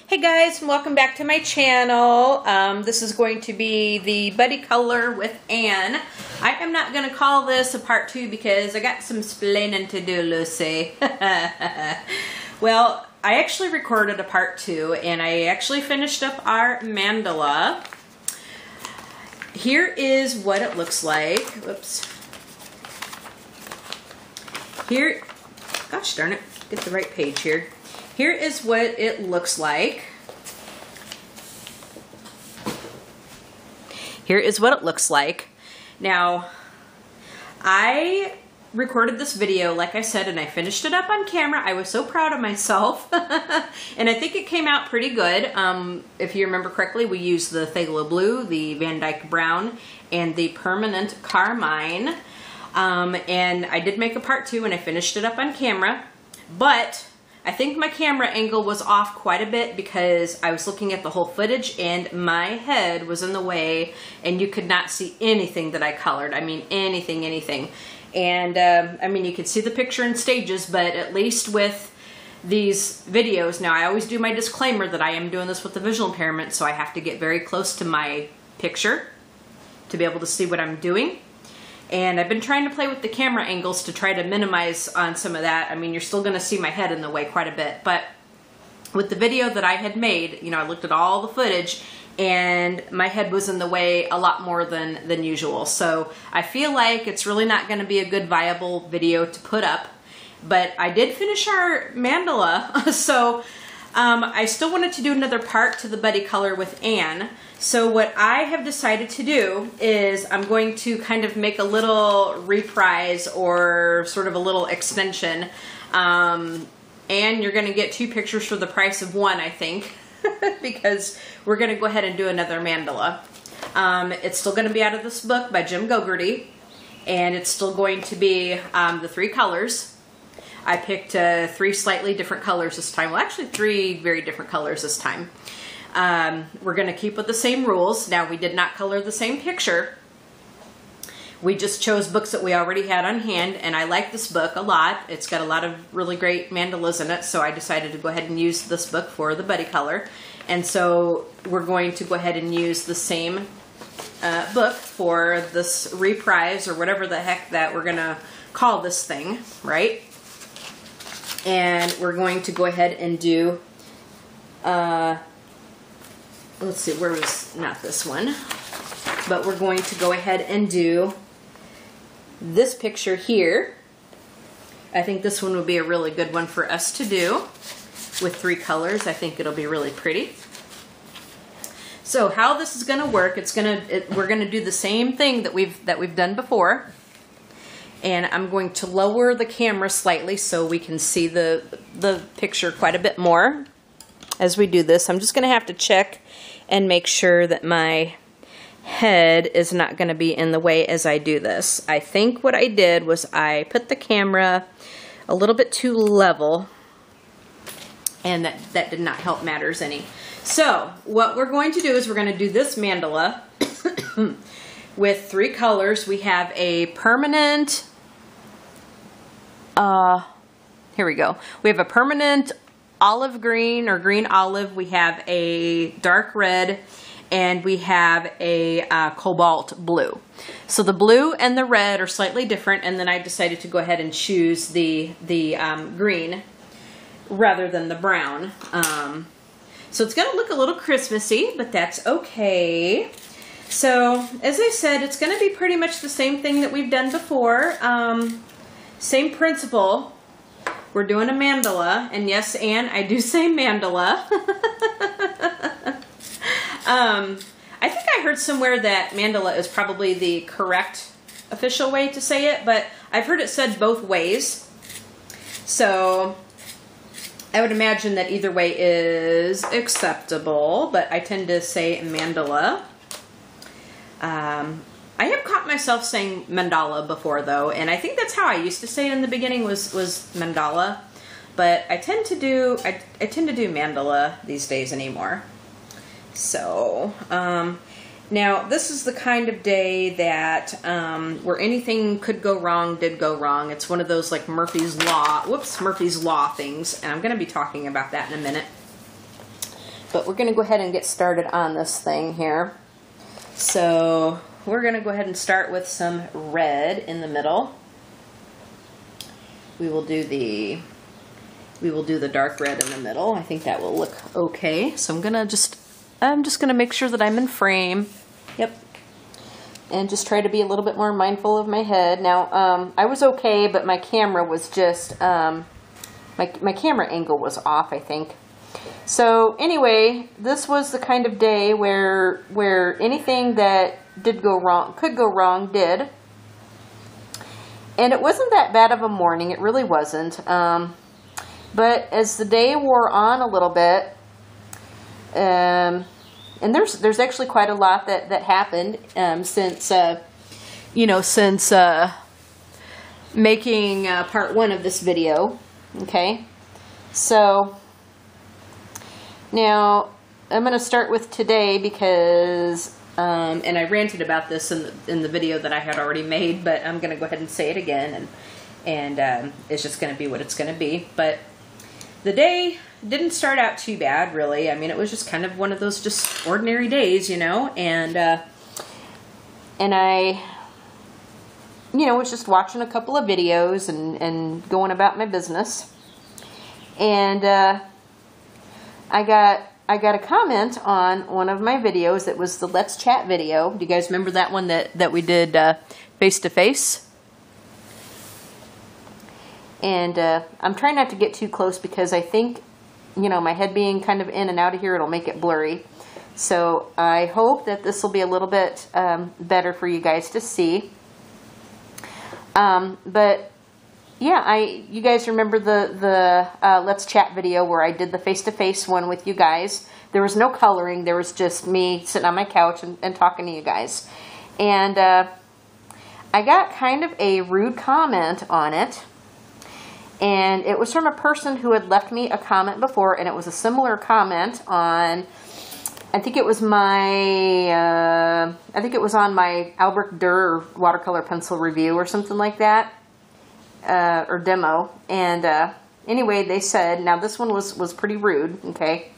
Hey guys, and welcome back to my channel. This is going to be the Buddy Color with Anne. I am not going to call this a part 2 because I got some splaining to do, Lucy. Well, I actually recorded a part 2 and I actually finished up our mandala. Here is what it looks like. Whoops. Here, gosh darn it, get the right page here. Here is what it looks like. Here is what it looks like. Now, I recorded this video, like I said, and I finished it up on camera. I was so proud of myself. And I think it came out pretty good. If you remember correctly, we used the Phthalo Blue, the Van Dyke Brown, and the Permanent Carmine. And I did make a part 2 and I finished it up on camera. But I think my camera angle was off quite a bit because I was looking at the whole footage and my head was in the way and you could not see anything that I colored. I mean, anything. And I mean, you could see the picture in stages, but at least with these videos, now I always do my disclaimer that I am doing this with the visual impairment, so I have to get very close to my picture to be able to see what I'm doing. And I've been trying to play with the camera angles to try to minimize on some of that. I mean, you're still going to see my head in the way quite a bit. But with the video that I had made, you know, I looked at all the footage and my head was in the way a lot more than usual. So I feel like it's really not going to be a good viable video to put up. But I did finish our mandala, so I still wanted to do another part to the Buddy Color with Anne. So what I have decided to do is I'm going to kind of make a little reprise or sort of a little extension. And you're going to get 2 pictures for the price of 1, I think, because we're going to go ahead and do another mandala. It's still going to be out of this book by Jim Gogarty, and it's still going to be the 3 colors. I picked 3 slightly different colors this time. Well, actually 3 very different colors this time. We're going to keep with the same rules. Now, we did not color the same picture. We just chose books that we already had on hand, and I like this book a lot. It's got a lot of really great mandalas in it, so I decided to go ahead and use this book for the Buddy Color. And so we're going to go ahead and use the same book for this reprise, or whatever the heck that we're going to call this thing, right? And we're going to go ahead and do, let's see, where was, not this one, but we're going to go ahead and do this picture here. I think this one would be a really good one for us to do with 3 colors. I think it'll be really pretty. So how this is going to work, we're going to do the same thing that we've done before. And I'm going to lower the camera slightly so we can see the picture quite a bit more as we do this. I'm just going to have to check and make sure that my head is not going to be in the way as I do this. I think what I did was I put the camera a little bit too level, and that did not help matters any. So what we're going to do is we're going to do this mandala with 3 colors. We have a permanent, here we go. We have a permanent olive green or green olive. We have a dark red, and we have a cobalt blue. So the blue and the red are slightly different, and then I decided to go ahead and choose the green rather than the brown. So it's going to look a little Christmassy, but that's okay. So, as I said, it's going to be pretty much the same thing that we've done before. Same principle. We're doing a mandala, and yes, Anne, I do say mandala. I think I heard somewhere that mandala is probably the correct official way to say it, but I've heard it said both ways. So I would imagine that either way is acceptable, but I tend to say mandala. I have caught myself saying mandala before, though, and I think that's how I used to say it in the beginning was mandala, but I tend to do mandala these days anymore. So now this is the kind of day that where anything could go wrong did go wrong. It's one of those like Murphy's Law things, and I'm going to be talking about that in a minute. but we're going to go ahead and get started on this thing here. So we're going to go ahead and start with some red in the middle. We will do the dark red in the middle. I think that will look okay. So I'm just gonna make sure that I'm in frame. Yep. And just try to be a little bit more mindful of my head. Now, I was okay, but my camera was just, my camera angle was off, I think. So anyway, this was the kind of day where anything that could go wrong, did. And it wasn't that bad of a morning, it really wasn't. But as the day wore on a little bit, and there's actually quite a lot that happened since making part 1 of this video. Okay, so now I'm going to start with today because, and I ranted about this in the video that I had already made, but I'm going to go ahead and say it again, and it's just going to be what it's going to be. But the day didn't start out too bad, really. I mean, it was just kind of one of those just ordinary days, you know, and I, was just watching a couple of videos and going about my business, and I got a comment on one of my videos. It was the Let's Chat video. Do you guys remember that one that we did face-to-face? And I'm trying not to get too close because I think, my head being kind of in and out of here, it'll make it blurry. So I hope that this will be a little bit better for you guys to see. But yeah, you guys remember the Let's Chat video where I did the face-to-face one with you guys. There was no coloring. There was just me sitting on my couch and talking to you guys. And I got kind of a rude comment on it. And it was from a person who had left me a comment before, and it was a similar comment on, I think it was on my Albrecht Dürer watercolor pencil review or something like that, or demo. And anyway, they said, now this one was pretty rude, okay?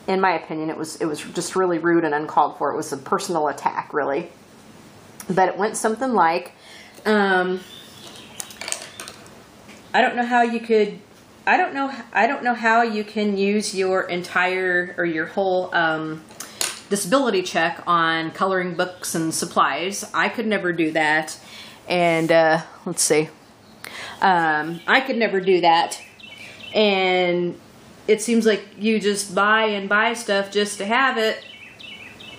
In my opinion, it was just really rude and uncalled for. It was a personal attack, really. But it went something like, I don't know how you can use your entire or your whole disability check on coloring books and supplies. I could never do that. And let's see. I could never do that. And it seems like you just buy stuff just to have it,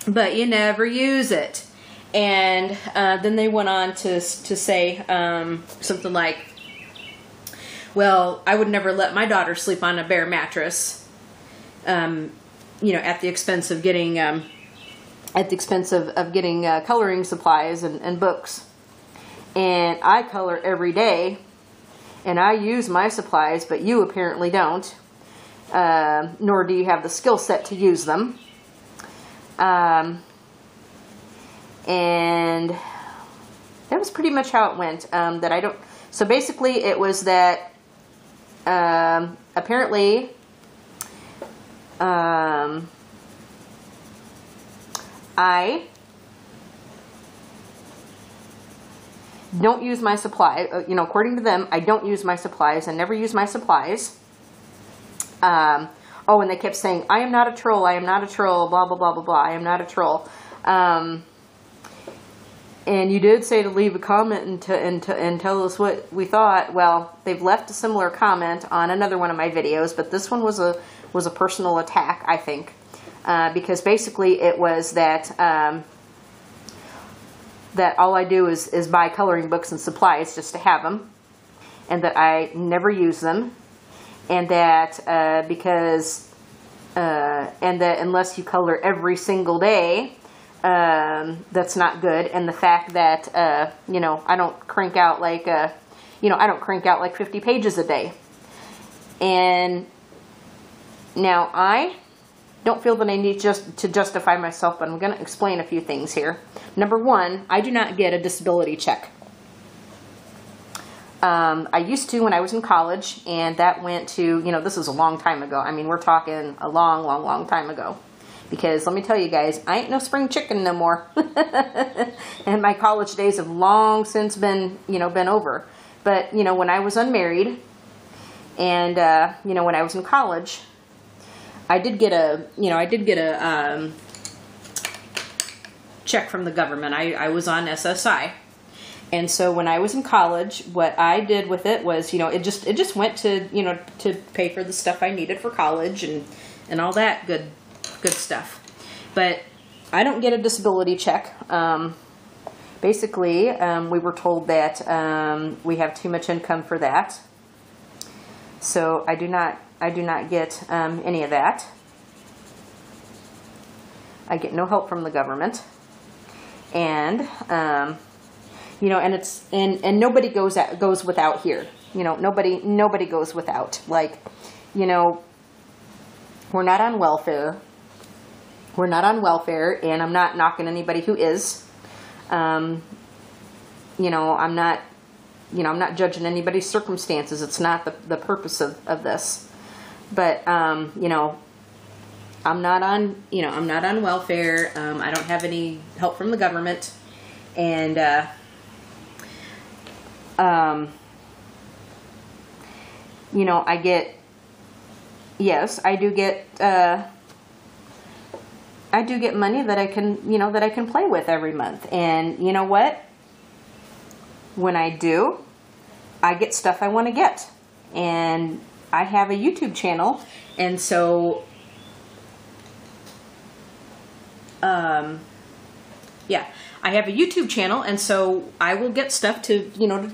but you never use it. And then they went on to say something like, well, I would never let my daughter sleep on a bare mattress, at the expense of getting, coloring supplies and books. And I color every day, and I use my supplies, but you apparently don't, nor do you have the skill set to use them. And that was pretty much how it went. So basically, it was that. Apparently, I don't use my supply. According to them, I don't use my supplies. I never use my supplies. And they kept saying, I am not a troll. I am not a troll. Blah, blah, blah, blah, blah. I am not a troll. And you did say to leave a comment and tell us what we thought. Well, they've left a similar comment on another one of my videos, but this one was a personal attack, I think, because basically it was that all I do is buy coloring books and supplies just to have them, and that I never use them, and that unless you color every single day. That's not good, and the fact that I don't crank out like 50 pages a day. And now I don't feel that I need to justify myself, but I'm going to explain a few things here. Number one, I do not get a disability check. I used to when I was in college, and that went to, you know, this is a long time ago. I mean, we're talking a long, long, long time ago. Because let me tell you guys, I ain't no spring chicken no more. And my college days have long since been, you know, been over. But, you know, when I was unmarried and, you know, when I was in college, I did get a, you know, check from the government. I was on SSI. And so when I was in college, what I did with it was, you know, it just went to, you know, to pay for the stuff I needed for college and all that good stuff. But I don't get a disability check. Basically, we were told that we have too much income for that. So I do not get any of that. I get no help from the government. And you know, and it's and nobody goes without here. You know, nobody goes without. Like, you know, we're not on welfare. We're not on welfare, and I'm not knocking anybody who is. You know, I'm not judging anybody's circumstances. It's not the purpose of this. But, you know, I'm not on welfare. I don't have any help from the government. And, you know, I do get money that I can play with every month. And you know what? When I do, I get stuff I want to get. And I have a YouTube channel, and so yeah, I have a YouTube channel, and so I will get stuff to, you know,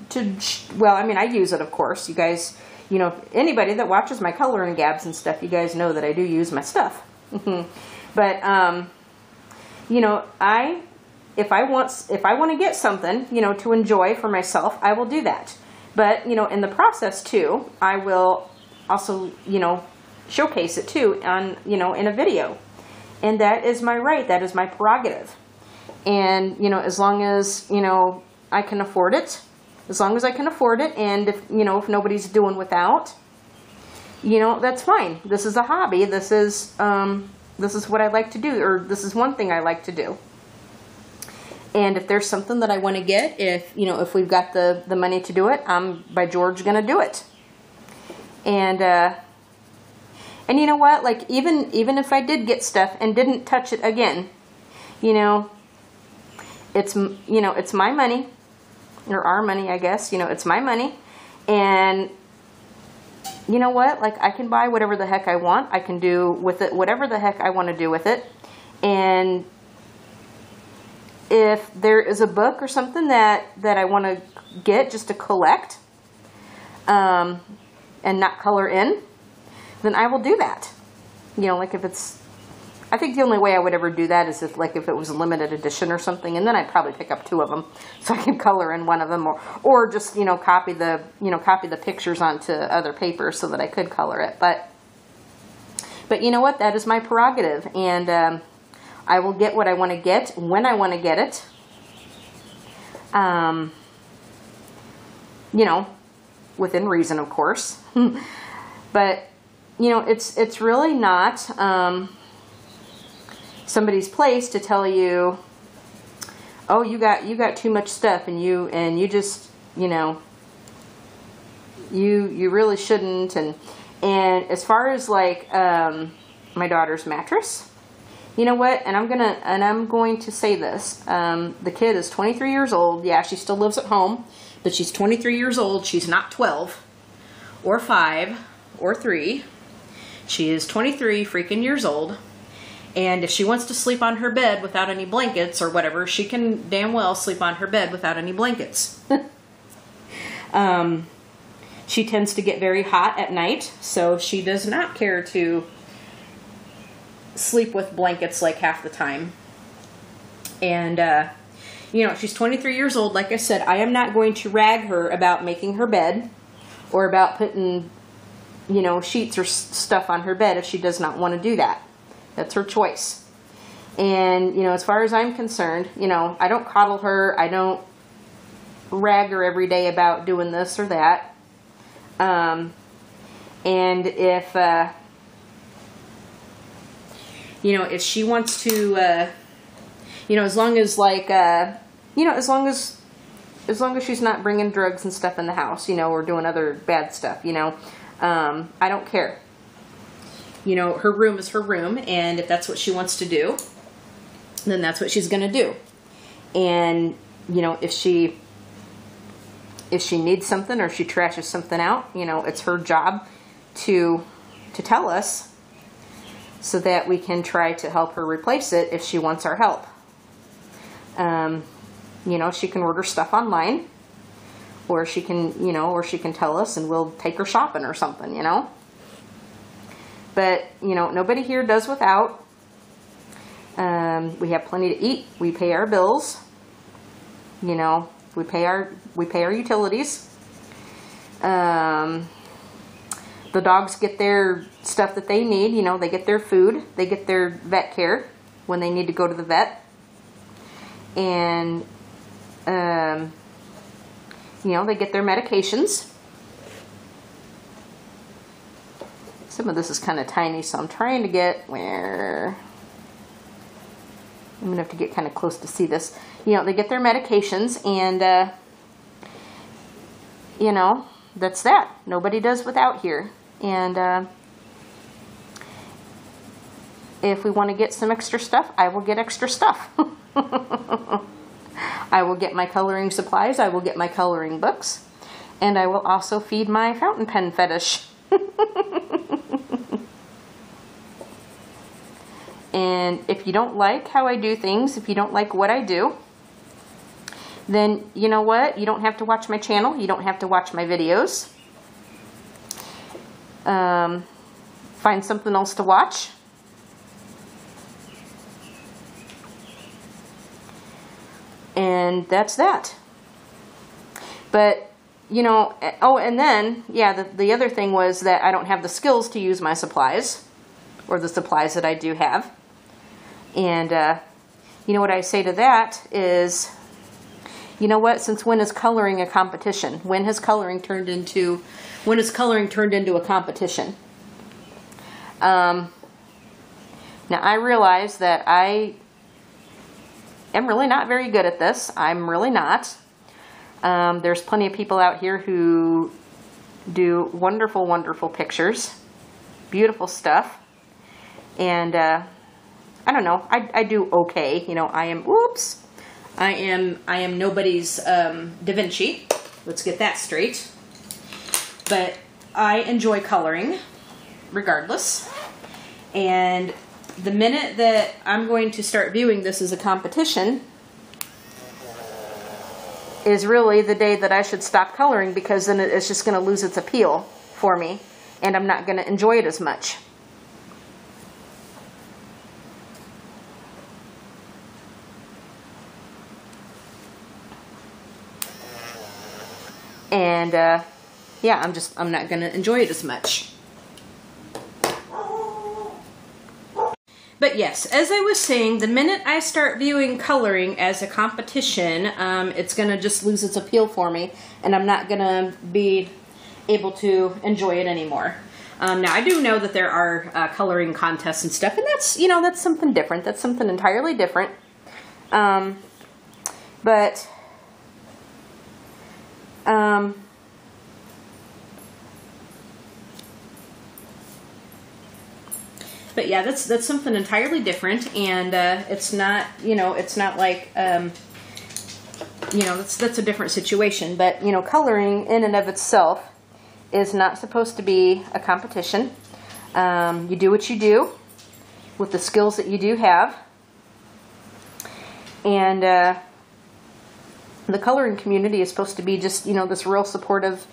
well, I mean, I use it, of course. You guys, you know, anybody that watches my coloring gabs and stuff, you guys know that I do use my stuff. But, you know, if I want to get something, you know, to enjoy for myself, I will do that. But, you know, in the process too, I will also, you know, showcase it too on, you know, in a video. And that is my right. That is my prerogative. And, you know, as long as, you know, I can afford it, and if, you know, if nobody's doing without, you know, that's fine. This is a hobby. This is what I like to do, or this is one thing I like to do. And if there's something that I want to get, if we've got the money to do it, I'm by George gonna do it. And you know what? Like, even if I did get stuff and didn't touch it again, you know, it's my money, or our money, I guess. You know, it's my money, and you know what? Like, I can buy whatever the heck I want. I can do with it whatever the heck I want to do with it. And if there is a book or something that I want to get just to collect, and not color in, then I will do that. You know, like if it's, I think the only way I would ever do that is if it was a limited edition or something, and then I'd probably pick up 2 of them so I can color in one of them, or just, you know, copy the pictures onto other paper so that I could color it. But you know what? That is my prerogative, and I will get what I want to get when I want to get it. You know, within reason, of course. But you know, it's really not somebody's place to tell you, oh, you got too much stuff, and you just, you know, you really shouldn't. And as far as like my daughter's mattress, you know what? And I'm going to say this. The kid is 23 years old. Yeah, she still lives at home, but she's 23 years old. She's not 12 or 5 or 3. She is 23 freaking years old. And if she wants to sleep on her bed without any blankets or whatever, she can damn well sleep on her bed without any blankets. She tends to get very hot at night, so she does not care to sleep with blankets like half the time. And, you know, she's 23 years old. Like I said, I am not going to rag her about making her bed or about putting, you know, sheets or stuff on her bed if she does not want to do that. That's her choice. And, you know, as far as I'm concerned, you know, I don't coddle her. I don't, rag her every day about doing this or that. And if, you know, if she wants to, you know, as long as like, you know, as long as she's not bringing drugs and stuff in the house, you know, or doing other bad stuff, you know, I don't care. You know, her room is her room, and if that's what she wants to do, then that's what she's going to do. And, you know, if she needs something or she trashes something out, you know, it's her job to tell us so that we can try to help her replace it if she wants our help. You know, she can order stuff online, or she can, you know, or she can tell us and we'll take her shopping or something, you know. But, you know, nobody here does without. We have plenty to eat. We pay our bills. You know, we pay our utilities. The dogs get their stuff that they need. You know, they get their food. They get their vet care when they need to go to the vet. And, you know, they get their medications. Some of this is kind of tiny, so I'm trying to get where... I'm going to have to get kind of close to see this. You know, they get their medications, and, you know, that's that. Nobody does without here. And if we want to get some extra stuff, I will get extra stuff. I will get my coloring supplies, I will get my coloring books, and I will also feed my fountain pen fetish. And if you don't like how I do things, if you don't like what I do, then you know what? You don't have to watch my channel. You don't have to watch my videos. Find something else to watch. And that's that. But, you know, oh, and then, yeah, the other thing was that I don't have the skills to use my supplies, or the supplies that I do have. And, you know, what I say to that is, you know what, since when is coloring a competition? When has coloring turned into a competition? Now, I realize that I am really not very good at this. I'm really not. There's plenty of people out here who do wonderful, wonderful pictures, beautiful stuff. And, I don't know, I do okay. You know, I am nobody's Da Vinci. Let's get that straight. But I enjoy coloring regardless. And the minute that I'm going to start viewing this as a competition is really the day that I should stop coloring, because then it's just going to lose its appeal for me and I'm not going to enjoy it as much. And, yeah, I'm not going to enjoy it as much. But yes, as I was saying, the minute I start viewing coloring as a competition, it's going to just lose its appeal for me, and I'm not going to be able to enjoy it anymore. Now, I do know that there are coloring contests and stuff, and that's, you know, that's something different. That's something entirely different. But yeah, that's something entirely different, and it's not, you know, it's not like, you know, that's a different situation. But, you know, coloring in and of itself is not supposed to be a competition. You do what you do with the skills that you do have, and the coloring community is supposed to be just, you know, this real supportive,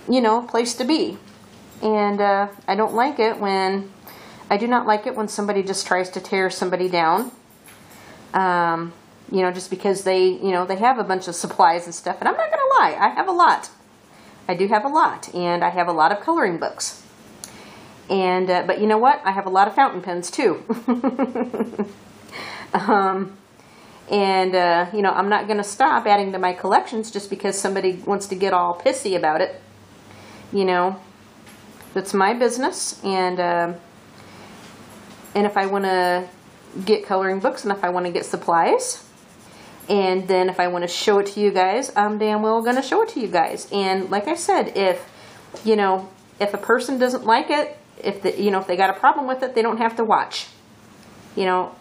you know, place to be. And I don't like it when, I do not like it when somebody just tries to tear somebody down, you know, just because they, you know, they have a bunch of supplies and stuff. And I'm not going to lie, I have a lot. I do have a lot, and I have a lot of coloring books. And, but you know what? I have a lot of fountain pens too. And, you know, I'm not going to stop adding to my collections just because somebody wants to get all pissy about it. You know, it's my business, and if I want to get coloring books, and if I want to get supplies, and then if I want to show it to you guys, I'm damn well going to show it to you guys. And like I said, if, you know, if a person doesn't like it, if they got a problem with it, they don't have to watch. You know,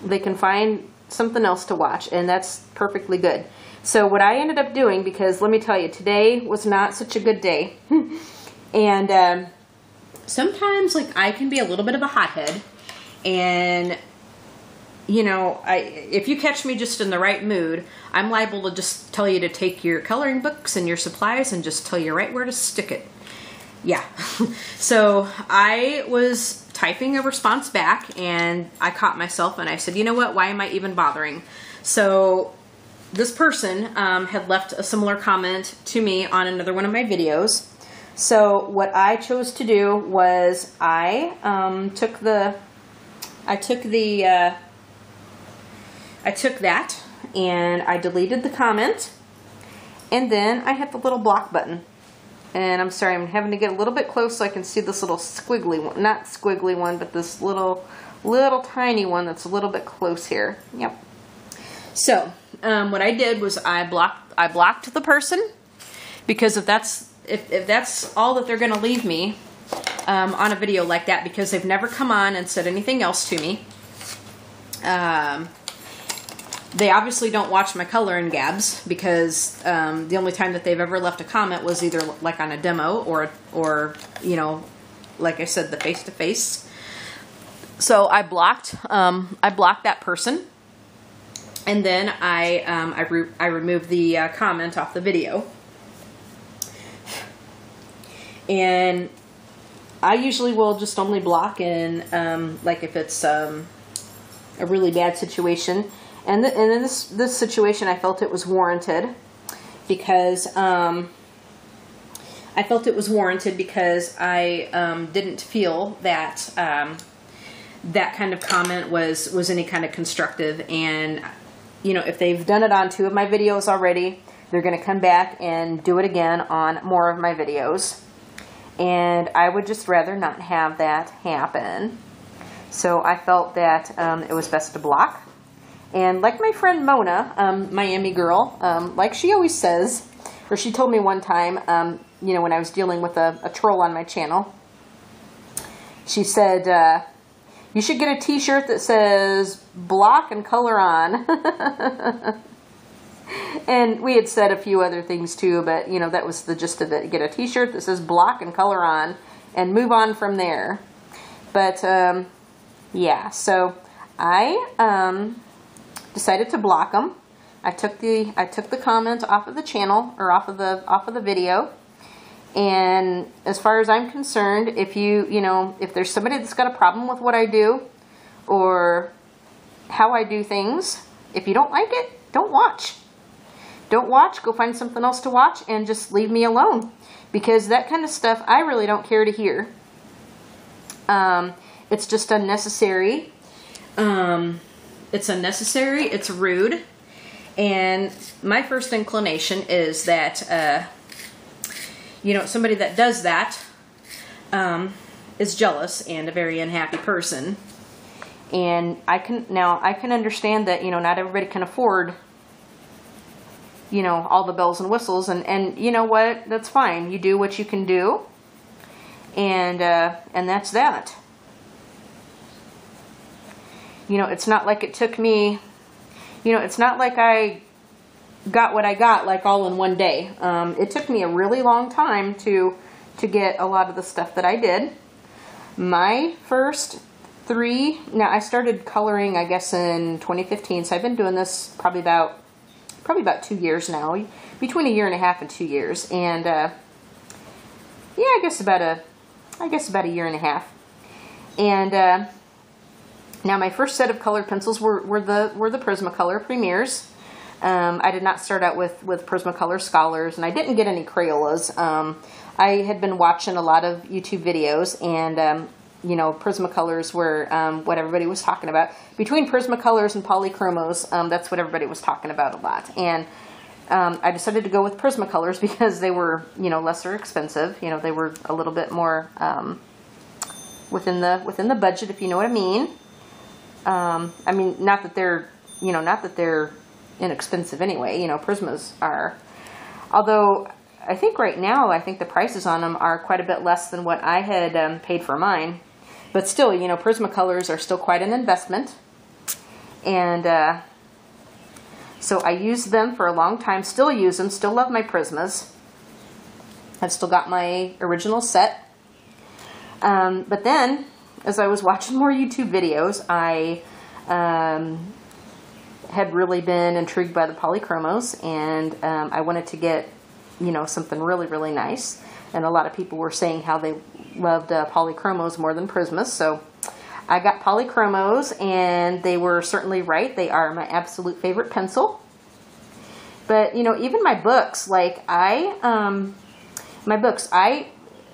they can find something else to watch, and that's perfectly good. So what I ended up doing, because let me tell you, today was not such a good day. And sometimes, like, I can be a little bit of a hothead, and you know, if you catch me just in the right mood, I'm liable to just tell you to take your coloring books and your supplies and just tell you right where to stick it. Yeah. So I was typing a response back, and I caught myself, and I said, you know what, why am I even bothering? So this person had left a similar comment to me on another one of my videos. So what I chose to do was I took that and I deleted the comment, and then I hit the little block button. And I'm sorry, I'm having to get a little bit close so I can see this little squiggly one, not squiggly one, but this little tiny one that's a little bit close here. Yep. So what I did was I blocked the person, because if that's all that they're going to leave me on a video like that, because they've never come on and said anything else to me. They obviously don't watch my coloring gabs, because the only time that they've ever left a comment was either like on a demo or you know, like I said, the face-to-face. So I blocked that person, and then I removed the comment off the video. And I usually will just only block in like if it's a really bad situation. And in this situation, I felt it was warranted, because I didn't feel that that kind of comment was any kind of constructive. And you know, if they've done it on 2 of my videos already, they're going to come back and do it again on more of my videos. And I would just rather not have that happen. So I felt that it was best to block. And like my friend Mona, Miami girl, like she always says, or she told me one time, you know, when I was dealing with a troll on my channel, she said, you should get a t-shirt that says, block and color on. And we had said a few other things too, but, you know, that was the gist of it. Get a t-shirt that says, block and color on, and move on from there. But, yeah, so I decided to block them. I took the comment off of the channel, or off of the video. And as far as I'm concerned, if you know, if there's somebody that's got a problem with what I do or how I do things, if you don't like it, don't watch. Don't watch. Go find something else to watch and just leave me alone, because that kind of stuff I really don't care to hear. It's just unnecessary. It's unnecessary, it's rude, and my first inclination is that, you know, somebody that does that is jealous and a very unhappy person. And I can understand that, you know, not everybody can afford, you know, all the bells and whistles, and you know what, that's fine. You do what you can do, and that's that. You know, it's not like it took me, you know, it's not like I got what I got like all in one day. It took me a really long time to get a lot of the stuff that I did. My first 3, now I started coloring, I guess, in 2015, so I've been doing this probably about 2 years now, between 1.5 years and 2 years, and yeah, I guess about a 1.5 years. And now my first set of colored pencils were the Prismacolor Premiers. I did not start out with Prismacolor Scholars, and I didn't get any Crayolas. I had been watching a lot of YouTube videos, and you know, Prismacolors were what everybody was talking about. Between Prismacolors and Polychromos, that's what everybody was talking about a lot. And I decided to go with Prismacolors because they were, you know, lesser expensive. You know, they were a little bit more within the budget, if you know what I mean. I mean, not that they're, you know, not that they're inexpensive anyway. You know, Prismas are. Although I think right now, I think the prices on them are quite a bit less than what I had paid for mine. But still, you know, Prismacolors are still quite an investment. And so I used them for a long time, still use them, still love my Prismas. I've still got my original set. But then, as I was watching more YouTube videos, I had really been intrigued by the Polychromos, and I wanted to get, you know, something really, really nice. And a lot of people were saying how they loved Polychromos more than Prismas, so I got Polychromos, and they were certainly right. They are my absolute favorite pencil. But, you know, even my books, like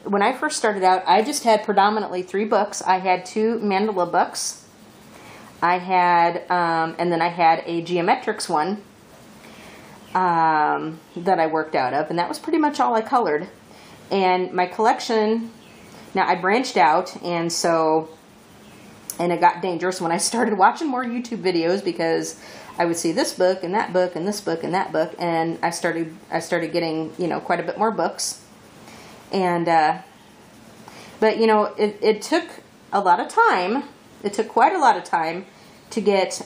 when I first started out, I just had predominantly 3 books. I had 2 mandala books. I had, and then I had a geometrics one that I worked out of, and that was pretty much all I colored. And my collection, now I branched out, and so, and it got dangerous when I started watching more YouTube videos, because I would see this book and that book and this book and that book, and I started getting, you know, quite a bit more books. And but, you know, it took a lot of time. It took quite a lot of time to get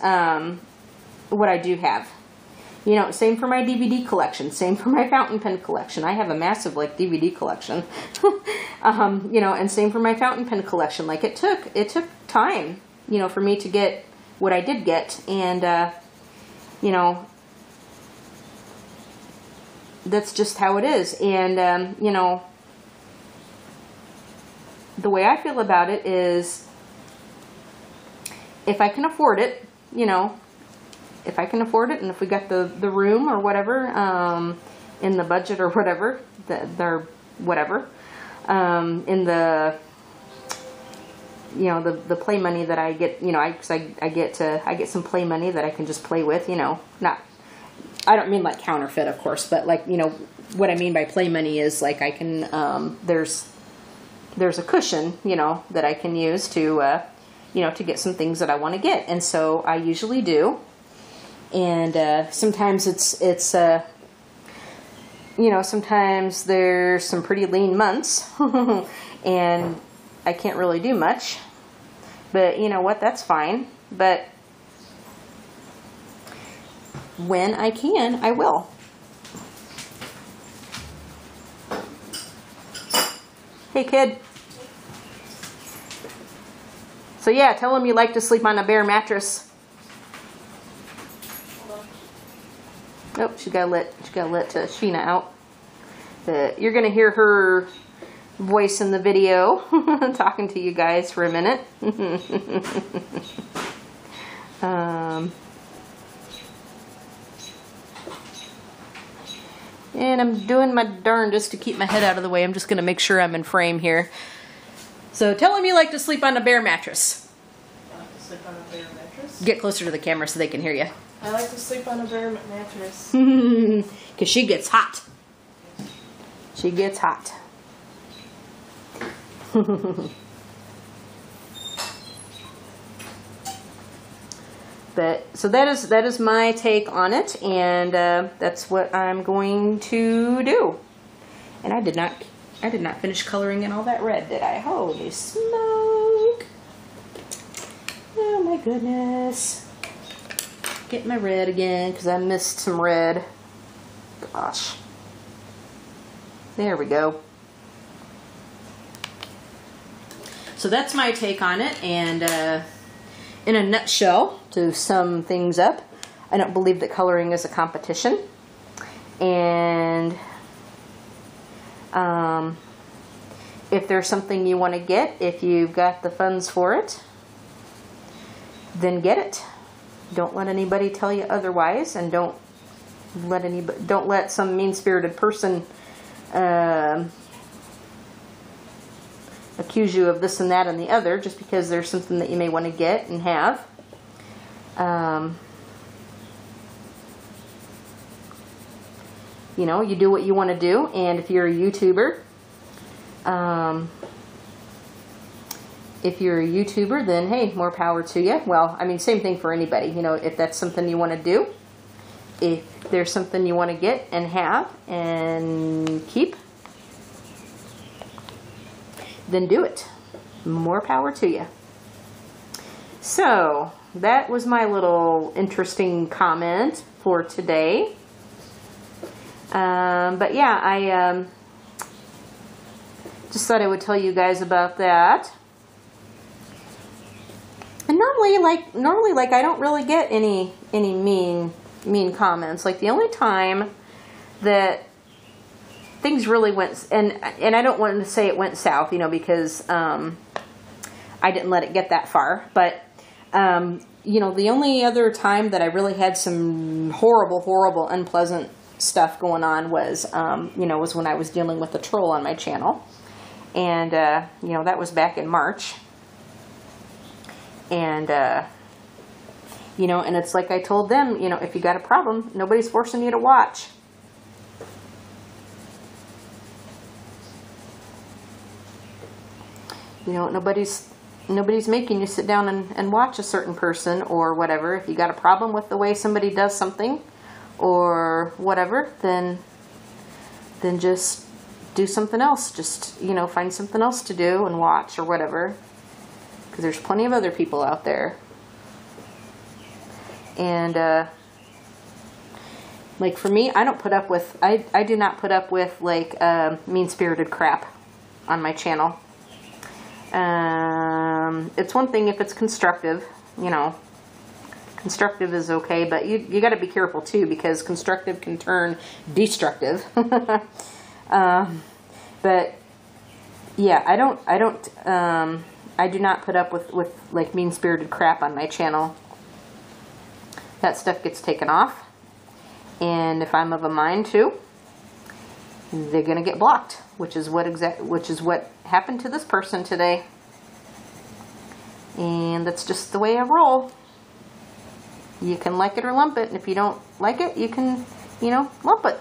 what I do have. You know, same for my DVD collection, same for my fountain pen collection. I have a massive, like, DVD collection. You know, and same for my fountain pen collection. Like, it took time, you know, for me to get what I did get. And, you know, that's just how it is. And, you know, the way I feel about it is, if I can afford it, you know, if I can afford it, and if we got the room or whatever, in the budget or whatever, in the, you know, the play money that I get, you know, I get some play money that I can just play with, you know, I don't mean like counterfeit, of course, but like, you know, what I mean by play money is like I can, there's a cushion, you know, that I can use to, you know, to get some things that I want to get. And so I usually do. And sometimes it's you know, sometimes there's some pretty lean months and I can't really do much. But you know what, that's fine. But when I can, I will. Hey, kid. So yeah, tell him you like to sleep on a bare mattress. Oh, she got let Sheena out. But you're gonna hear her voice in the video talking to you guys for a minute. And I'm doing my darndest to keep my head out of the way. I'm just gonna make sure I'm in frame here. So tell him you like to sleep on a bare mattress. I like to sleep on a bare mattress? Get closer to the camera so they can hear you. I like to sleep on a bare mattress. Because she gets hot. She gets hot. But so that is my take on it, and that's what I'm going to do. And I did not finish coloring in all that red, did I? Holy smoke! Oh my goodness! Get my red again because I missed some red. Gosh. There we go. So that's my take on it, and in a nutshell, to sum things up, I don't believe that coloring is a competition, and if there's something you want to get, if you've got the funds for it, then get it. Don't let anybody tell you otherwise, and don't let some mean-spirited person accuse you of this and that and the other just because there's something that you may want to get and have. You know, you do what you want to do, and if you're a YouTuber, then hey, more power to you. Well, I mean, same thing for anybody. You know, if that's something you want to do, if there's something you want to get and have and keep, then do it. More power to you. So, that was my little interesting comment for today. But yeah, I just thought I would tell you guys about that. And normally, I don't really get any mean comments. Like, the only time that things really went, and I don't want to say it went south, you know, because I didn't let it get that far. But you know, the only other time that I really had some horrible, unpleasant stuff going on was, you know, was when I was dealing with a troll on my channel. And, you know, that was back in March. And, you know, and it's like I told them, you know, if you got a problem, nobody's forcing you to watch. You know, nobody's making you sit down and watch a certain person or whatever. If you got a problem with the way somebody does something or whatever, then just do something else. Just, you know, find something else to do and watch or whatever. Because there's plenty of other people out there. And, like, for me, I don't put up with, I do not put up with, like, mean-spirited crap on my channel. It's one thing if it's constructive, you know. Constructive is okay, but you got to be careful too, because constructive can turn destructive. But yeah, I do not put up with like mean-spirited crap on my channel. That stuff gets taken off, and if I'm of a mind to, they're gonna get blocked, which is what happened to this person today. And that's just the way I roll. You can like it or lump it, and if you don't like it, you can, you know, lump it.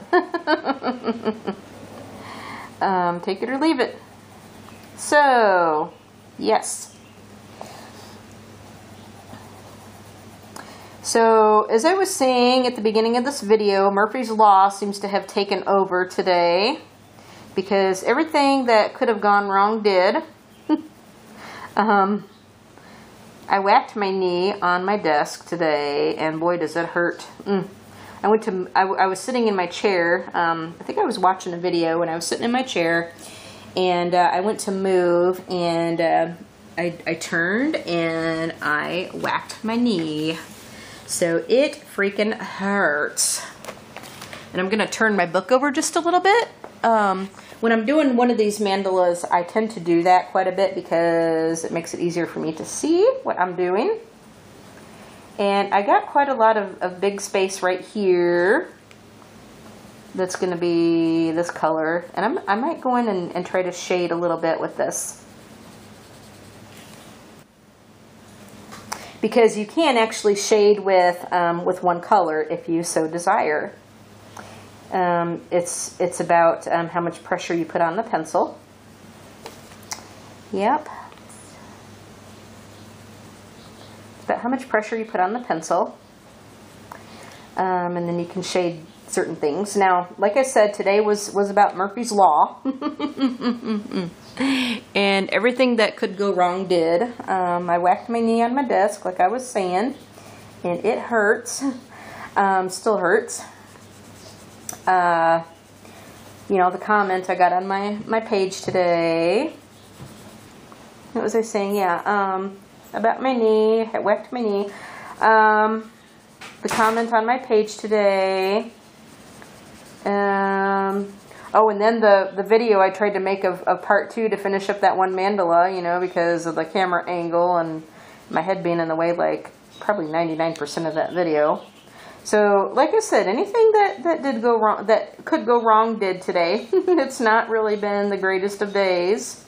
Take it or leave it. So, yes. So, as I was saying at the beginning of this video, Murphy's Law seems to have taken over today, because everything that could have gone wrong did. I whacked my knee on my desk today, and boy, does it hurt. I was sitting in my chair. I think I was watching a video, and I was sitting in my chair, and I went to move, and I turned, and I whacked my knee. So it freaking hurts. And I'm going to turn my book over just a little bit. When I'm doing one of these mandalas, I tend to do that quite a bit because it makes it easier for me to see what I'm doing. And I got quite a lot of big space right here that's going to be this color. And I might go in and try to shade a little bit with this. Because you can actually shade with one color if you so desire. It's about how much pressure you put on the pencil. Yep. It's about how much pressure you put on the pencil. And then you can shade certain things. Now, like I said, today was about Murphy's Law. And everything that could go wrong did. I whacked my knee on my desk, like I was saying. And it hurts. Still hurts. You know, the comment I got on my page today. What was I saying? Yeah, about my knee. I whacked my knee. The comment on my page today. Oh, and then the video I tried to make of part 2 to finish up that one mandala, you know, because of the camera angle and my head being in the way, like probably 99% of that video. So, like I said, anything that did go wrong, that could go wrong, did today. It's not really been the greatest of days.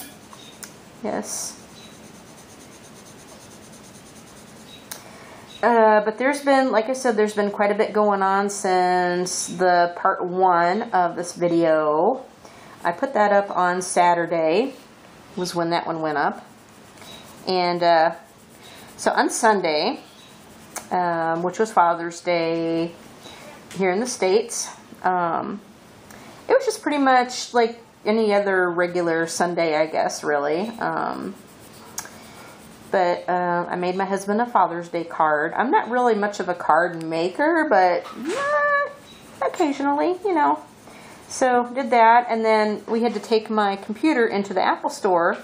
Yes. But there's been, like I said, there's been quite a bit going on since the part 1 of this video. I put that up on Saturday, was when that one went up. And so on Sunday, which was Father's Day here in the States, it was just pretty much like any other regular Sunday, I guess, really. But I made my husband a Father's Day card. I'm not really much of a card maker, but occasionally, you know. So did that, and then we had to take my computer into the Apple Store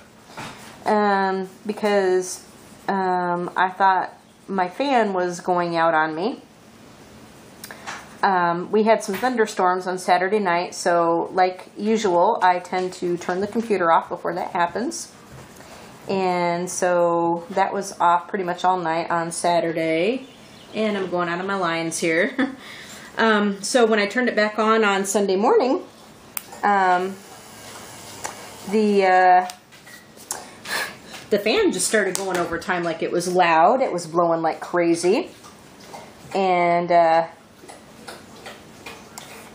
because I thought my fan was going out on me. We had some thunderstorms on Saturday night, so like usual, I tend to turn the computer off before that happens. And so that was off pretty much all night on Saturday. And I'm going out of my lines here. So when I turned it back on Sunday morning, the fan just started going over time like it was loud. It was blowing like crazy. And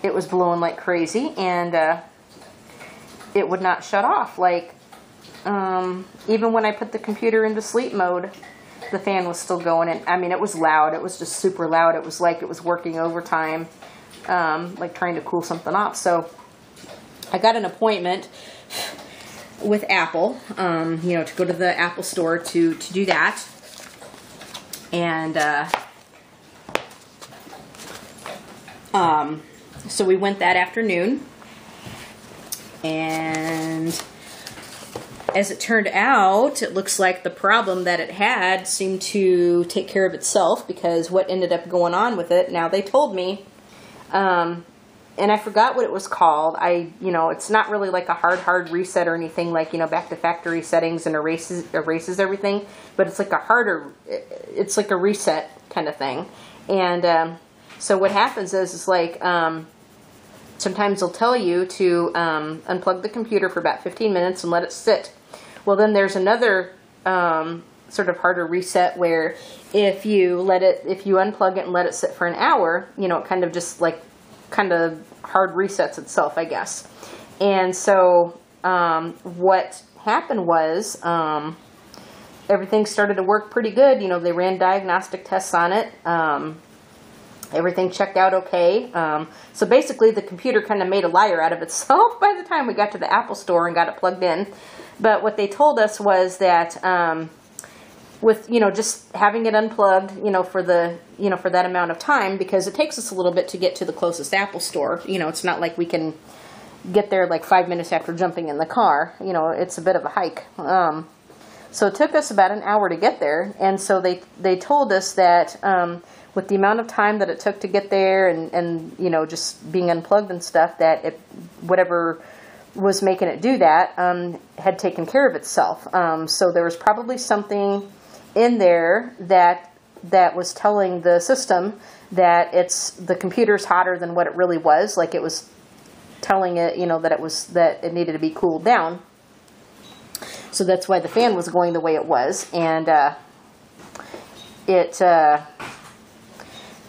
it was blowing like crazy. And it would not shut off. Like, even when I put the computer into sleep mode, the fan was still going. And I mean, it was loud. It was just super loud. It was like it was working overtime, like trying to cool something off. So I got an appointment with Apple, you know, to go to the Apple Store to do that. And so we went that afternoon. And as it turned out, it looks like the problem that it had seemed to take care of itself, because what ended up going on with it, now they told me, and I forgot what it was called. You know, it's not really like a hard reset or anything like, you know, back to factory settings and erases everything, but it's like it's like a reset kind of thing. And so what happens is like, sometimes they'll tell you to unplug the computer for about 15 minutes and let it sit. Well, then there's another sort of harder reset where if you unplug it and let it sit for an hour, you know, it kind of just like hard resets itself, I guess. And so what happened was everything started to work pretty good. You know, they ran diagnostic tests on it. Everything checked out okay. So basically the computer kind of made a liar out of itself by the time we got to the Apple Store and got it plugged in. But what they told us was that with, you know, just having it unplugged, you know, for that amount of time, because it takes us a little bit to get to the closest Apple Store. You know, it's not like we can get there like 5 minutes after jumping in the car. You know, it's a bit of a hike. So it took us about an hour to get there. And so they told us that with the amount of time that it took to get there and you know, just being unplugged and stuff, that whatever was making it do that had taken care of itself. So there was probably something in there that was telling the system that the computer's hotter than what it really was. Like it was telling it, you know, that it needed to be cooled down. So that's why the fan was going the way it was. And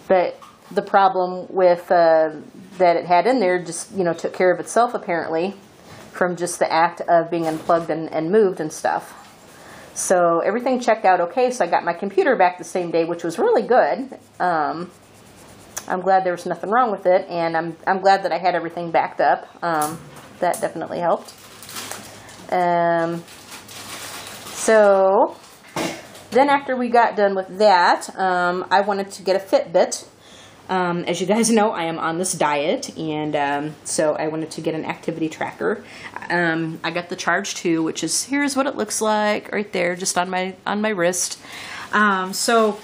but the problem with that it had in there just, you know, took care of itself apparently from just the act of being unplugged and moved and stuff. So everything checked out okay. So I got my computer back the same day, which was really good. I'm glad there was nothing wrong with it, and I'm glad that I had everything backed up. That definitely helped. So then after we got done with that, I wanted to get a Fitbit. As you guys know, I am on this diet, and so I wanted to get an activity tracker. I got the Charge 2, which is, here's what it looks like right there, just on my wrist. So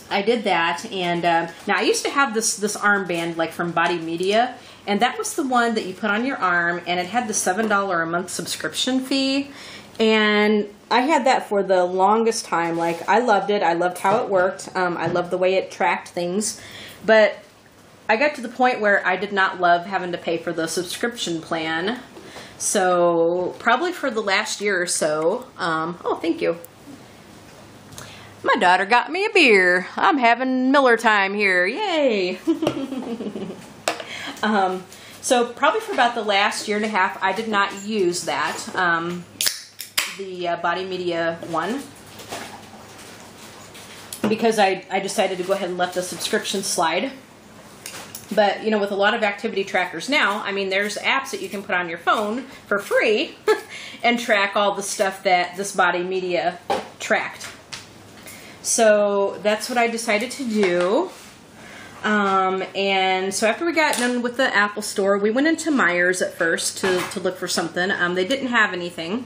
I did that, and now I used to have this armband like from Body Media, and that was the one that you put on your arm, and it had the $7 a month subscription fee. And I had that for the longest time. Like, I loved it. I loved how it worked. I loved the way it tracked things. But I got to the point where I did not love having to pay for the subscription plan. So probably for the last year or so, oh, thank you. My daughter got me a beer. I'm having Miller time here. Yay. So probably for about the last year and a half, I did not use that, the Body Media one, because I decided to go ahead and let the subscription slide. But, you know, with a lot of activity trackers now, I mean, there's apps that you can put on your phone for free and track all the stuff that this Body Media tracked. So that's what I decided to do. And so after we got done with the Apple Store, we went into Meijer's at first to look for something. They didn't have anything.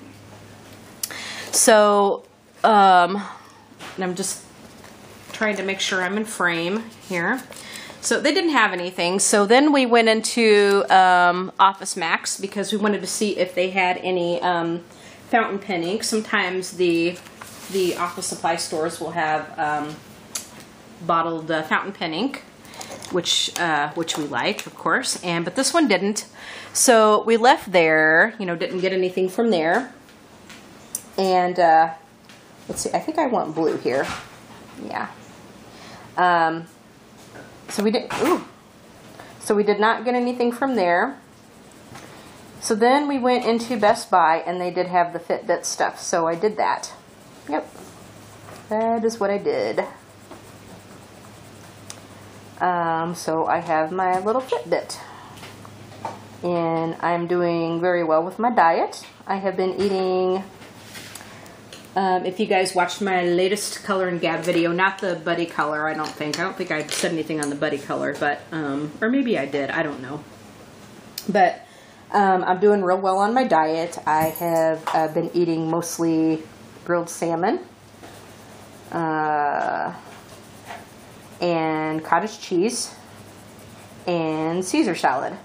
So, and I'm just trying to make sure I'm in frame here. So they didn't have anything. So then we went into Office Max because we wanted to see if they had any fountain pen ink. Sometimes the office supply stores will have bottled fountain pen ink, which we like, of course. But this one didn't. So we left there. You know, didn't get anything from there. And let's see. I think I want blue here. Yeah. So we did. Ooh. So we did not get anything from there. So then we went into Best Buy, and they did have the Fitbit stuff. So I did that. Yep. That is what I did. So I have my little Fitbit. And I'm doing very well with my diet. I have been eating, if you guys watched my latest Color and Gab video, not the Buddy Color, I don't think I said anything on the Buddy Color, but, or maybe I did, I don't know. But, I'm doing real well on my diet. I have been eating mostly grilled salmon, and cottage cheese, and Caesar salad.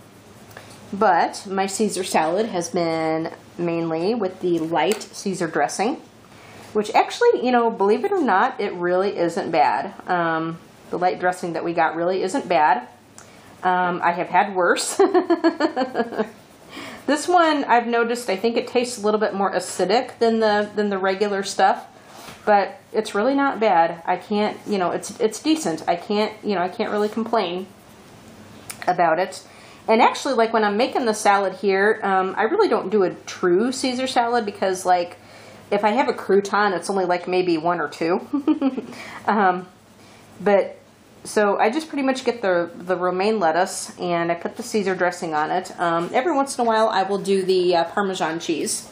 But my Caesar salad has been mainly with the light Caesar dressing, which actually, you know, believe it or not, it really isn't bad. The light dressing that we got really isn't bad. I have had worse. This one, I've noticed, I think it tastes a little bit more acidic than the regular stuff, but it's really not bad. I can't, you know, it's decent. I can't really complain about it. And actually, like when I'm making the salad here, I really don't do a true Caesar salad because, like, if I have a crouton, it's only like maybe one or two. But so I just pretty much get the romaine lettuce and I put the Caesar dressing on it. Every once in a while, I will do the Parmesan cheese.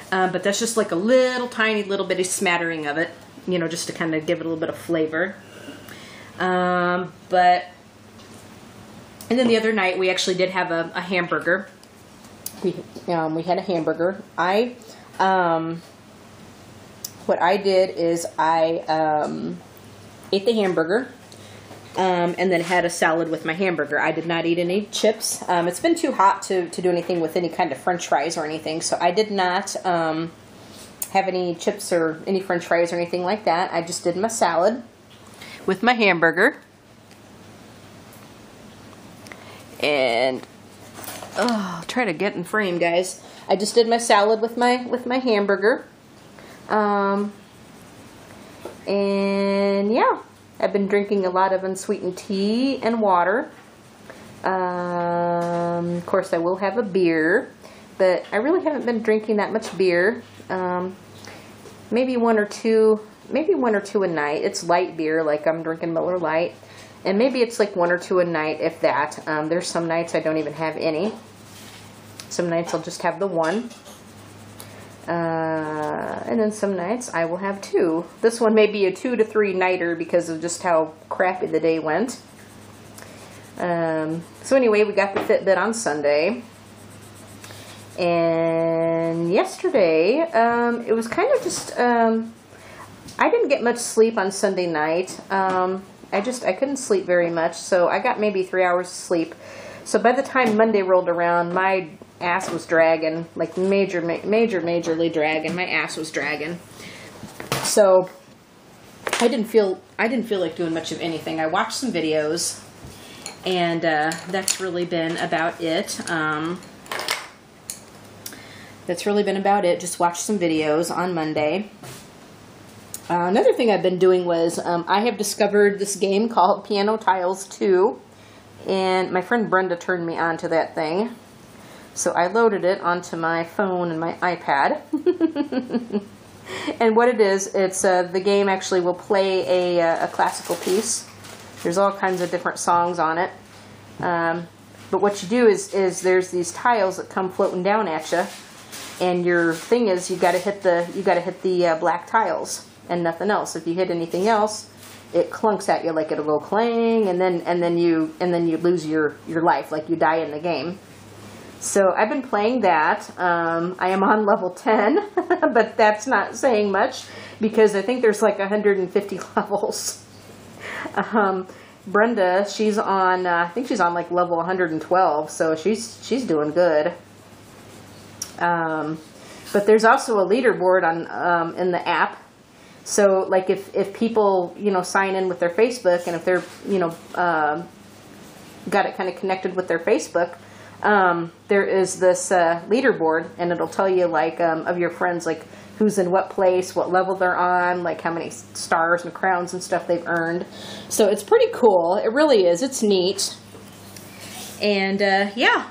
But that's just like a little tiny little bitty smattering of it, you know, just to kind of give it a little bit of flavor. And then the other night we actually did have a hamburger. We had a hamburger. What I did is I ate the hamburger and then had a salad with my hamburger. I did not eat any chips. It's been too hot to do anything with any kind of french fries or anything, so I did not have any chips or any french fries or anything like that. I just did my salad with my hamburger. And try to get in frame, guys. I just did my salad with my hamburger. And yeah, I've been drinking a lot of unsweetened tea and water. Of course, I will have a beer, but I really haven't been drinking that much beer. Maybe one or two a night. It's light beer, like I'm drinking Miller Lite. And maybe it's like one or two a night, if that. There's some nights I don't even have any. Some nights I'll just have the one. And then some nights I will have two. This one may be a 2 to 3 nighter because of just how crappy the day went. So anyway, we got the Fitbit on Sunday. And yesterday, it was kind of just, I didn't get much sleep on Sunday night. I couldn't sleep very much, so I got maybe 3 hours of sleep. So by the time Monday rolled around, my ass was dragging, like majorly dragging. My ass was dragging. So I didn't feel like doing much of anything. I watched some videos, and that's really been about it. that's really been about it. Just watched some videos on Monday. Another thing I've been doing was I have discovered this game called Piano Tiles 2, and my friend Brenda turned me on to that thing. So I loaded it onto my phone and my iPad. And what it is, it's the game actually will play a classical piece. There's all kinds of different songs on it. But what you do is there's these tiles that come floating down at you, and your thing is you got to hit the black tiles and nothing else. If you hit anything else, it clunks at you, like it'll go clang, and then you lose your life, like you die in the game. So I've been playing that. I am on level 10, but that's not saying much because I think there's like 150 levels. Brenda, she's on, I think she's on like level 112, so she's doing good. But there's also a leaderboard on in the app. So like if people, you know, sign in with their Facebook, and if they're, you know, got it kind of connected with their Facebook, there is this leaderboard, and it'll tell you like of your friends, like who's in what place, what level they're on, like how many stars and crowns and stuff they've earned. So it's pretty cool. It really is. It's neat. And yeah.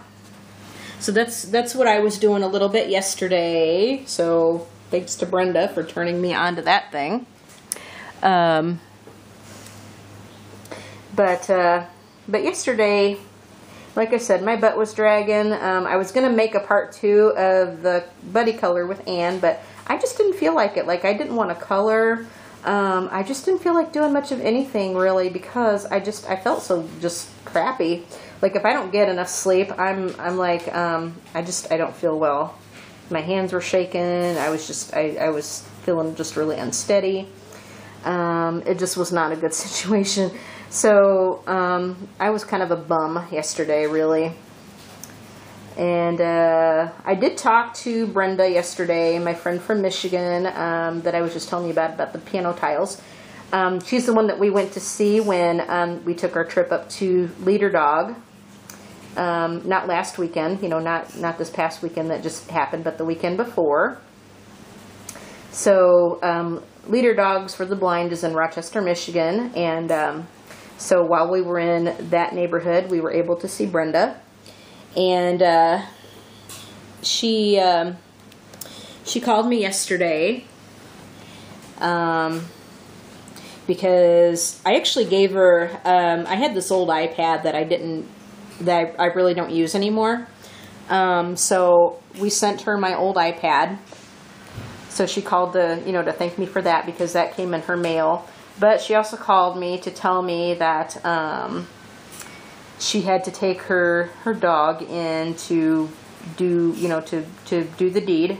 So that's what I was doing a little bit yesterday. So thanks to Brenda for turning me on to that thing. But yesterday, like I said, my butt was dragging. I was going to make a part 2 of the buddy color with Anne, but I just didn't feel like it. Like, I didn't want to color. I just didn't feel like doing much of anything, really, because I felt so just crappy. Like, if I don't get enough sleep, I'm like, I don't feel well. My hands were shaking. I was feeling just really unsteady. It just was not a good situation. So, I was kind of a bum yesterday, really. And I did talk to Brenda yesterday, my friend from Michigan, that I was just telling you about the piano tiles. She's the one that we went to see when we took our trip up to Leader Dog. Not last weekend, you know, not this past weekend that just happened, but the weekend before. So, Leader Dogs for the Blind is in Rochester, Michigan, and so while we were in that neighborhood, we were able to see Brenda. And she called me yesterday because I actually gave her, I had this old iPad that I really don't use anymore. So we sent her my old iPad. So she called to thank me for that, because that came in her mail. But she also called me to tell me that she had to take her dog in to do, to do the deed,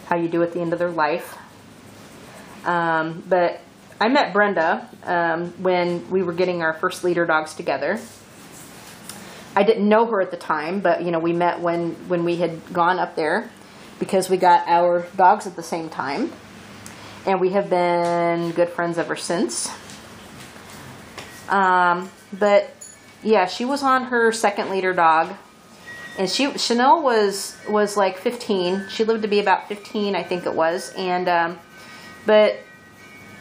how you do at the end of their life. But I met Brenda when we were getting our first Leader Dogs together. I didn't know her at the time, but, we met when we had gone up there, because we got our dogs at the same time. And we have been good friends ever since. But yeah, she was on her second Leader Dog, and Chanel was like 15. She lived to be about 15, I think it was. And but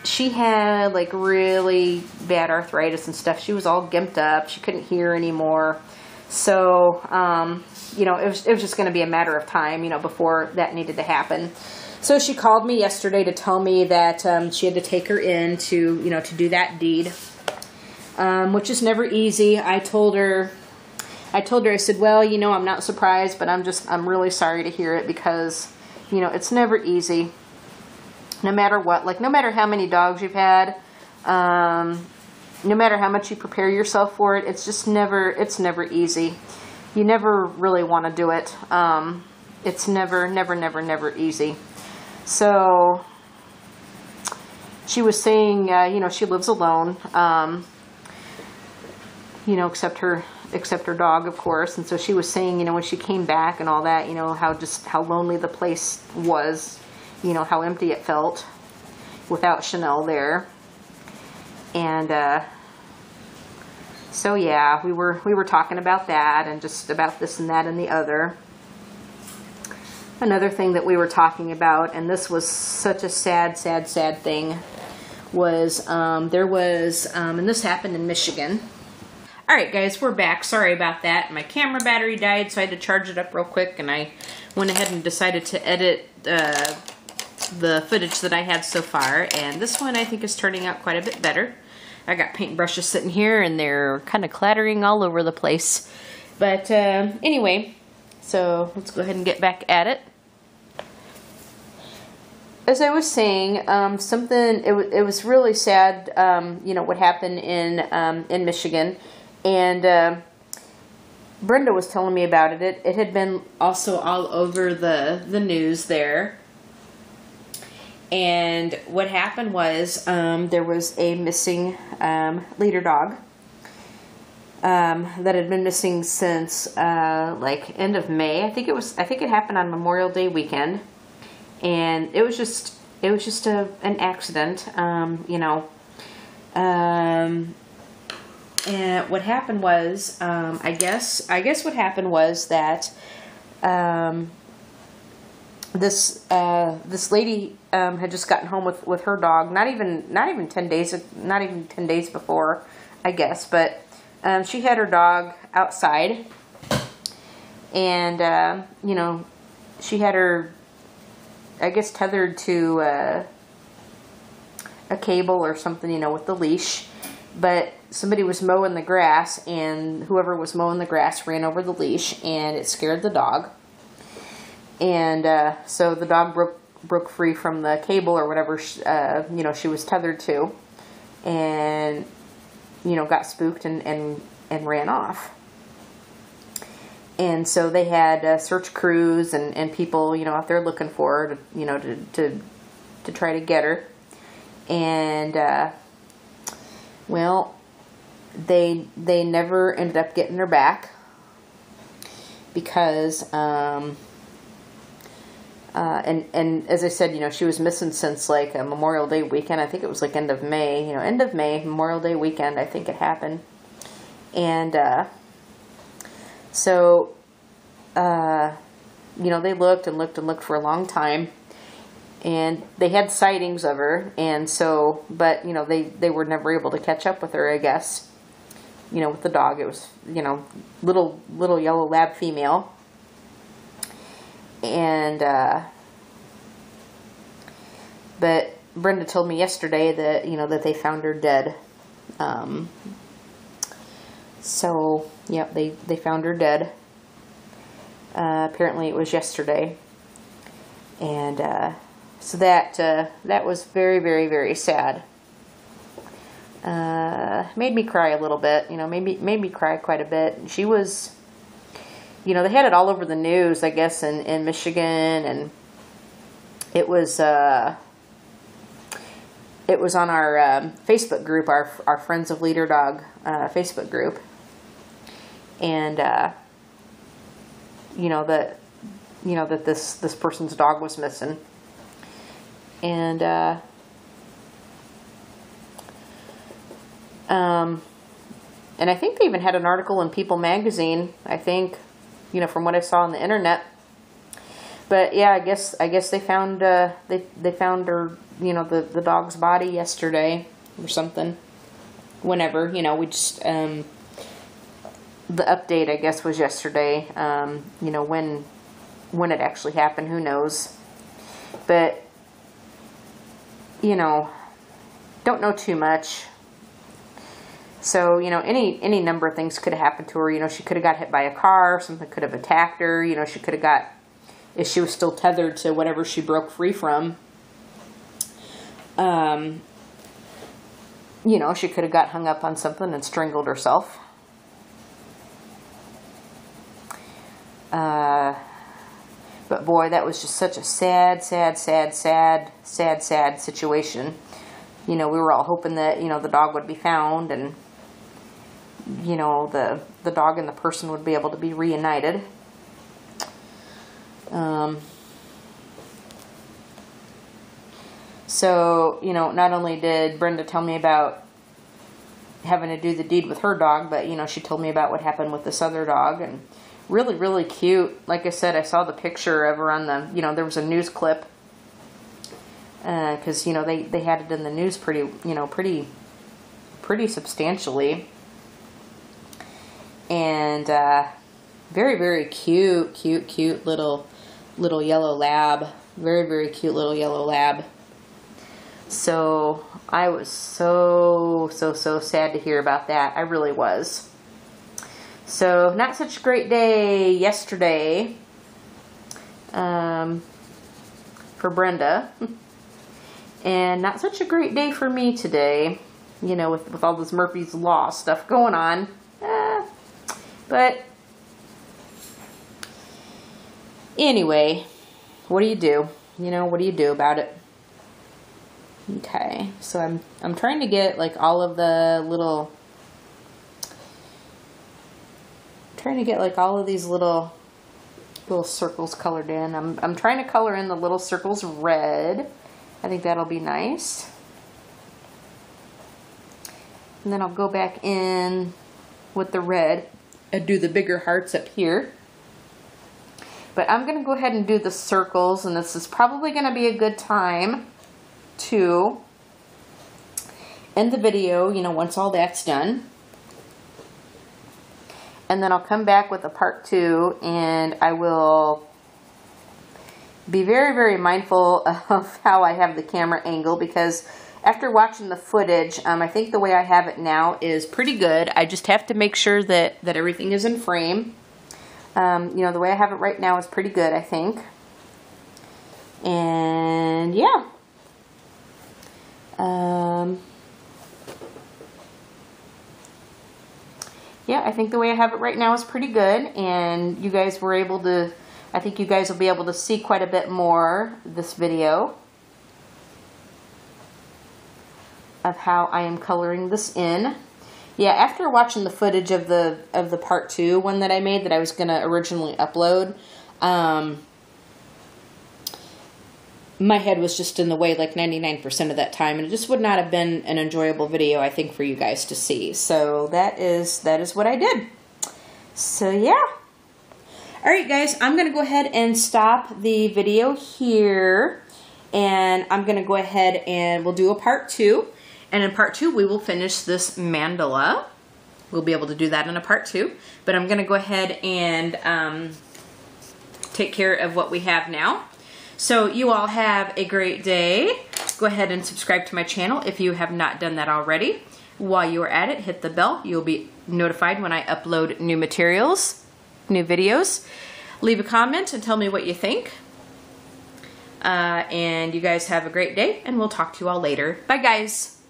she had like really bad arthritis and stuff. She was all gimped up. She couldn't hear anymore. So it was just going to be a matter of time, before that needed to happen. So she called me yesterday to tell me that she had to take her in to do that deed, which is never easy. I told her, I said, well, I'm not surprised, but I'm really sorry to hear it, because, it's never easy, no matter what. Like, no matter how many dogs you've had, no matter how much you prepare yourself for it, it's never easy. You never really want to do it. It's never easy. So she was saying, she lives alone, except her dog, of course. And so she was saying, when she came back and all that, how lonely the place was, how empty it felt without Chanel there. And so yeah, we were talking about that, and just about this and that and the other. Another thing that we were talking about, and this was such a sad thing, was there was, and this happened in Michigan. Alright guys, we're back. Sorry about that. My camera battery died, so I had to charge it up real quick, and I went ahead and decided to edit the footage that I had so far, and this one I think is turning out quite a bit better. I got paintbrushes sitting here, and they're kind of clattering all over the place. But anyway, so let's go ahead and get back at it. As I was saying, it was really sad, you know, what happened in Michigan, and Brenda was telling me about it. It had been also all over the news there. And what happened was there was a missing leader dog that had been missing since like end of May. I think it happened on Memorial Day weekend. And it was just an accident, you know. And what happened was, I guess what happened was that this lady had just gotten home with her dog. Not even 10 days before, I guess. But she had her dog outside, and you know, she had her, I guess, tethered to a cable or something, you know, with the leash. But somebody was mowing the grass, and whoever was mowing the grass ran over the leash, and it scared the dog. And so the dog broke free from the cable or whatever, you know, she was tethered to, and, you know, got spooked and ran off. And so they had search crews and people, you know, out there looking for her, you know, to try to get her. And well, they never ended up getting her back because and as I said, you know, she was missing since like a Memorial Day weekend. I think it was like end of May, you know, end of May, Memorial Day weekend, I think it happened. And so, you know, they looked and looked for a long time, and they had sightings of her, and so, but, you know, they were never able to catch up with her, I guess, you know, with the dog. It was, you know, little yellow lab female, and, but Brenda told me yesterday that, you know, that they found her dead. So, yep, they found her dead. Apparently it was yesterday. And, so that was very, very, very sad. Made me cry a little bit, you know, made me cry quite a bit. She was, you know, they had it all over the news, I guess, in Michigan, and it was on our Facebook group, our Friends of Leader Dog Facebook group. And you know that this person's dog was missing, and I think they even had an article in People magazine, I think, you know, from what I saw on the internet. But yeah, I guess they found they found her, you know, the dog's body yesterday or something. Whenever, you know, we just the update, I guess, was yesterday. You know, when it actually happened, who knows? But, you know, don't know too much. So, you know, any number of things could have happened to her. You know, she could have got hit by a car. Something could have attacked her. You know, she could have got, if she was still tethered to whatever she broke free from, you know, she could have got hung up on something and strangled herself. But boy, that was just such a sad situation. You know, we were all hoping that, you know, the dog would be found, and, you know, the dog and the person would be able to be reunited. So, you know, not only did Brenda tell me about having to do the deed with her dog, but, you know, she told me about what happened with this other dog, and Really, really cute. Like I said, I saw the picture of her on the, you know, there was a news clip. Because, you know, they had it in the news pretty, you know, pretty substantially. And very, very cute little yellow lab. Very, very cute little yellow lab. So I was so sad to hear about that. I really was. So not such a great day yesterday for Brenda. And not such a great day for me today, you know, with all this Murphy's Law stuff going on. But anyway, what do you do? You know, what do you do about it? Okay, so I'm trying to get like all of the little, all of these little circles colored in. I'm trying to color in the little circles red. I think that'll be nice. And then I'll go back in with the red and do the bigger hearts up here. But I'm going to go ahead and do the circles, and this is probably going to be a good time to end the video, you know, once all that's done. And then I'll come back with a part 2, and I will be very, very mindful of how I have the camera angle, because after watching the footage, I think the way I have it now is pretty good. I just have to make sure that everything is in frame. You know, the way I have it right now is pretty good, I think. And yeah. Yeah, I think the way I have it right now is pretty good, and you guys were able to, I think you guys will be able to see quite a bit more this video of how I am coloring this in. Yeah, after watching the footage of the part 2 one that I made that I was going to originally upload, my head was just in the way like 99% of that time, and it just would not have been an enjoyable video, I think, for you guys to see. So that is what I did. So yeah. Alright guys, I'm going to go ahead and stop the video here, and I'm going to go ahead and we'll do a part 2. And in part 2, we will finish this mandala. We'll be able to do that in a part 2. But I'm going to go ahead and take care of what we have now. So you all have a great day. Go ahead and subscribe to my channel if you have not done that already. While you are at it, hit the bell. You'll be notified when I upload new materials, new videos. Leave a comment and tell me what you think. And you guys have a great day, and we'll talk to you all later. Bye, guys.